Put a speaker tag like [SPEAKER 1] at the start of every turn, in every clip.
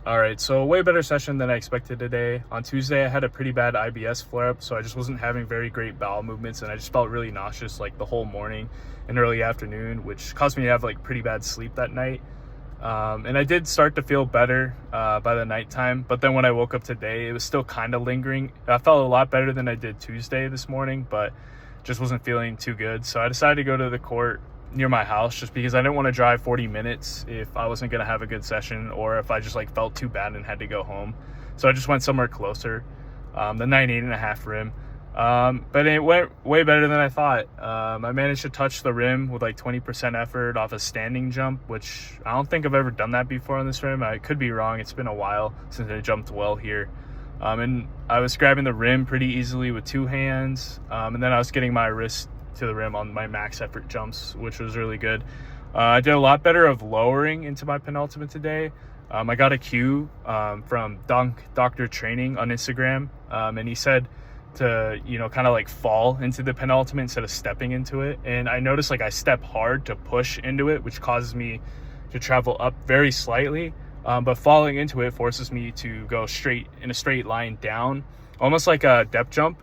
[SPEAKER 1] All right, so way better session than I expected today. On Tuesday, I had a pretty bad IBS flare-up, so I just wasn't having very great bowel movements, and I just felt really nauseous like the whole morning and early afternoon, which caused me to have like pretty bad sleep that night. And I did start to feel better by the nighttime, but then when I woke up today, it was still kind of lingering. I felt a lot better than I did Tuesday this morning, but just wasn't feeling too good. So I decided to go to the court near my house just because I didn't want to drive 40 minutes if I wasn't going to have a good session or if I just like felt too bad and had to go home. So I just went somewhere closer, the 98.5 rim. But it went way better than I thought. I managed to touch the rim with like 20% effort off a standing jump, which I don't think I've ever done that before on this rim. I could be wrong. It's been a while since I jumped well here. And I was grabbing the rim pretty easily with two hands. And then I was getting my wrist to the rim on my max effort jumps, which was really good. I did a lot better of lowering into my penultimate today. I got a cue from Dr. Training on Instagram, and he said to, kind of like fall into the penultimate instead of stepping into it. And I noticed like I step hard to push into it, which causes me to travel up very slightly. But falling into it forces me to go straight in a straight line down, almost like a depth jump.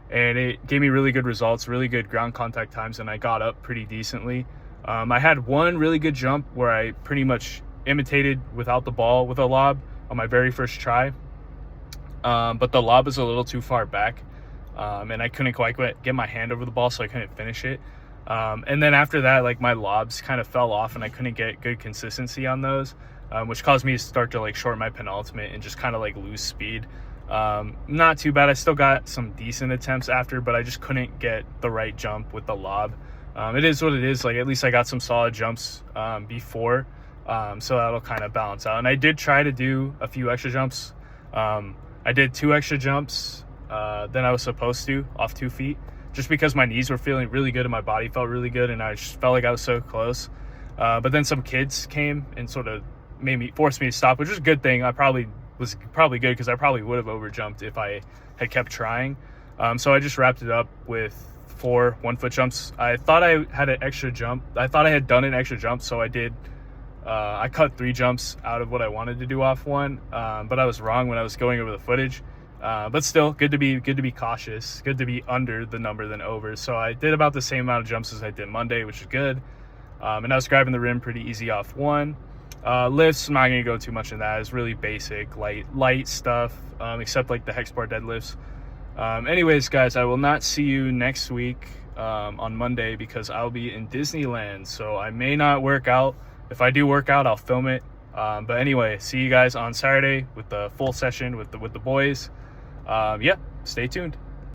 [SPEAKER 1] And it gave me really good results, really good ground contact times, and I got up pretty decently. I had one really good jump where I pretty much imitated without the ball with a lob on my very first try. But the lob was a little too far back, and I couldn't quite get my hand over the ball, so I couldn't finish it. And then after that, like my lobs kind of fell off and I couldn't get good consistency on those, which caused me to start to like short my penultimate and just kind of like lose speed. Not too bad. I still got some decent attempts after, but I just couldn't get the right jump with the lob. It is what it is. Like at least I got some solid jumps before, so that'll kind of balance out. And I did try to do a few extra jumps. I did 2 extra jumps than I was supposed to off 2 feet, just because my knees were feeling really good and my body felt really good, and I just felt like I was so close. But then some kids came and sort of forced me to stop, which was a good thing. Was probably good because I probably would have overjumped if I had kept trying. So I just wrapped it up with 4 1-foot jumps. I thought I had an extra jump. I thought I had done an extra jump, so I did. I cut 3 jumps out of what I wanted to do off one, but I was wrong when I was going over the footage. But still, good to be cautious. Good to be under the number than over. So I did about the same amount of jumps as I did Monday, which is good. And I was grabbing the rim pretty easy off one. Lifts, I'm not going to go too much in that. It's really basic, light stuff, except like the hex bar deadlifts. Anyways, guys, I will not see you next week on Monday because I'll be in Disneyland. So I may not work out. If I do work out, I'll film it. But anyway, see you guys on Saturday with the full session with the boys. Yeah, stay tuned.